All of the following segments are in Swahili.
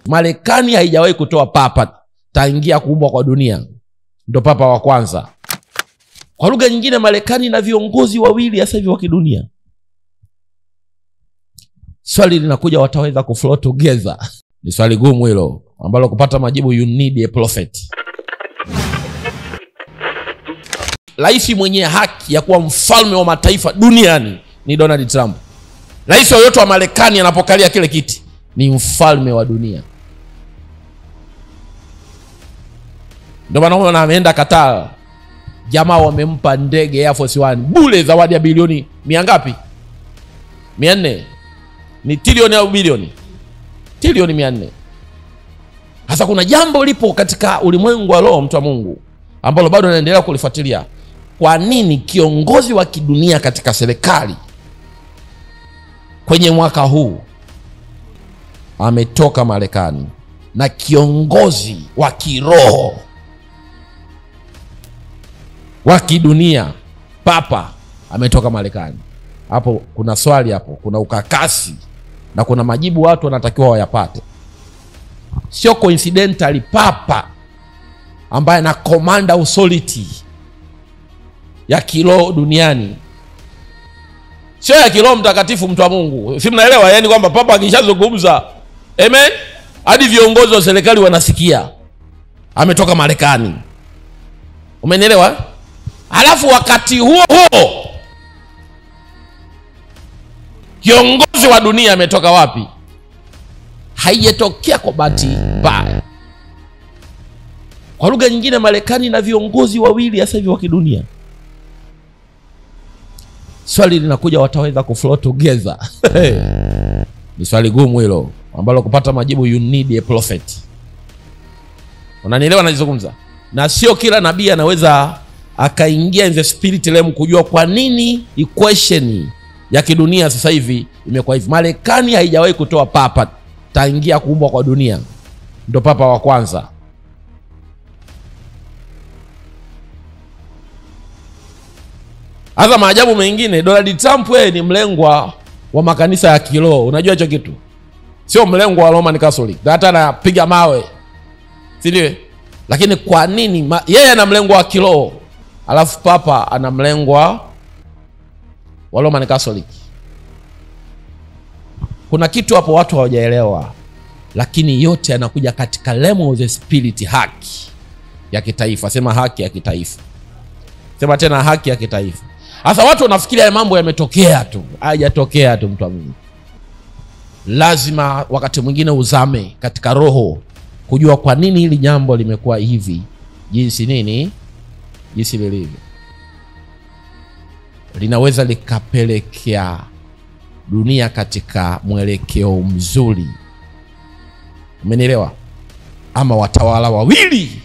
Marekani haijawahi kutoa papa tangia kuumbwa kwa dunia. Ndio papa wa kwanza. Kwa lugha nyingine, Marekani na viongozi wawili sasa hivi wa kidunia. Swali linakuja, wataweza kuflow together? Ni swali gumu hilo ambalo kupata majibu you need a prophet. Rais mwenye haki ya kuwa mfalme wa mataifa duniani ni Donald Trump. Rais yoyote wa Marekani anapokalia kile kiti ni mfalme wa dunia. Ndio maana ameenda Qatar. Jamaa wamempa ndege Air Force One bure, zawadi ya bilioni ngapi? 400. Ni trilioni au bilioni? Trilioni 400. Sasa kuna jambo lipo katika ulimwengu wa roho, mtu wa Mungu, ambalo bado naendelea kulifuatilia. Kwa nini kiongozi wa kidunia katika serikali kwenye mwaka huu ametoka Marekani, na kiongozi wa kiroho wa kidunia papa ametoka Marekani? Hapo kuna swali, hapo kuna ukakasi na kuna majibu watu wanatakiwa wayapate. Sio coincidentally papa ambaye na commander authority ya kiroho duniani, sio ya kiroho mtakatifu, mtu wa Mungu. Si mnaelewa? Yani kwamba papa akishazungumza, amen, hadi viongozi wa serikali wanasikia ametoka Marekani. Umenielewa? Alafu wakati huo kiongozi wa dunia ametoka wapi? Haijatokea kwa bahati mbaya. Kwa lugha nyingine, Marekani na viongozi wawili sasa hivi wa kidunia. Swali linakuja, wataweza kuflow together? Ni swali gumu hilo ambalo kupata majibu you need a prophet. Unanielewa nazungumza? Na sio kila nabii anaweza akaingia in the spirit realm kujua kwa nini equation ya kidunia sasa hivi imekuwa hivi. Marekani haijawahi kutoa papa tangia kuumbwa kwa dunia. Ndio papa wa kwanza. Hata maajabu mengine, Donald Trump ni mlengwa wa makanisa ya kiroho. Unajua hicho kitu? Sio mlengwa wa Roman Catholic. Hata anapiga mawe. Si ndio? Lakini kwa nini yeye ana mlengwa wa kiroho, alafu papa ana mlengwa wa Roman Catholic? Kuna kitu hapo watu hawajaelewa, lakini yote yanakuja katika realm of the spirit, haki ya kitaifa. Sema haki ya kitaifa. Sema tena haki ya kitaifa. Sasa watu wanafikiria mambo yametokea tu. Hayajatokea tu, mtu wa Mungu. Lazima wakati mwingine uzame katika roho kujua kwa nini hili jambo limekuwa hivi, jinsi lilivyo. Linaweza likapelekea dunia katika mwelekeo mzuri. Umenielewa? Ama watawala wawili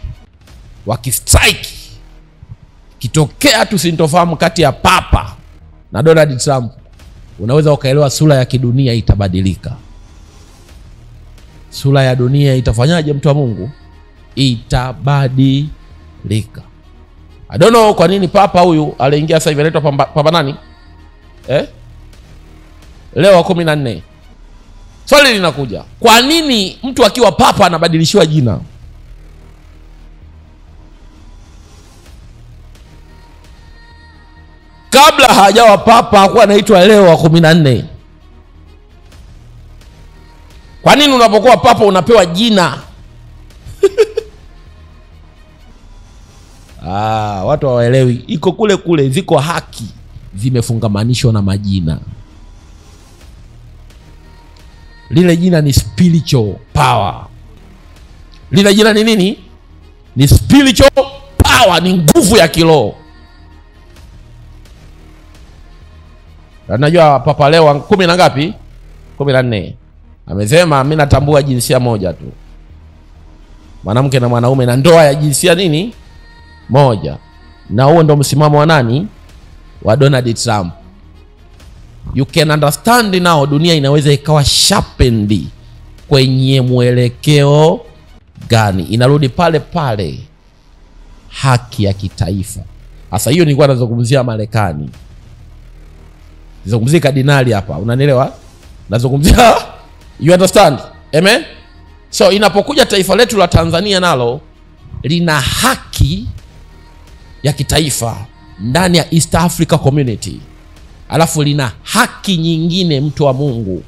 wakistrike, kitokea tu sintofahamu kati ya papa na Donald Trump, unaweza ukaelewa sura ya kidunia itabadilika. Sura ya dunia itafanyaje, mtu wa Mungu? Itabadilika. I don't know kwa nini papa huyu aliingia sasa hivi anaitwa papa nani? Leo wa 14. Swali linakuja, kwa nini mtu akiwa papa anabadilishiwa jina? Kabla hajawa papa hakuwa anaitwa Leo wa 14. Kwa nini unapokuwa papa unapewa jina? Watu hawaelewi. Iko kule ziko haki zimefungamanishwa na majina. Lile jina ni spiritual power. Lile jina ni nini? Ni spiritual power, ni nguvu ya kiroho. Unajua papa Leo 10 na ngapi? 14. Amesema mimi natambua jinsia moja tu. Mwanamke na mwanaume, na ndoa ya jinsia moja. Na huo ndo msimamo wa nani? Wa Donald Trump. You can understand now, dunia inaweza ikawa sharpened kwenye mwelekeo gani? Inarudi pale haki ya kitaifa. Sasa hiyo nilikuwa nazungumzia Marekani. Nazungumzia kardinali hapa, unanielewa? Nazungumzia, you understand? Amen? So inapokuja taifa letu la Tanzania, nalo lina haki ya kitaifa ndani ya East Africa Community, alafu lina haki nyingine, mtu wa Mungu,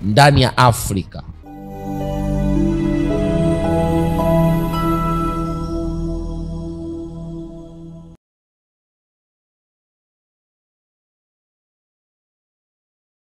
ndani ya Afrika.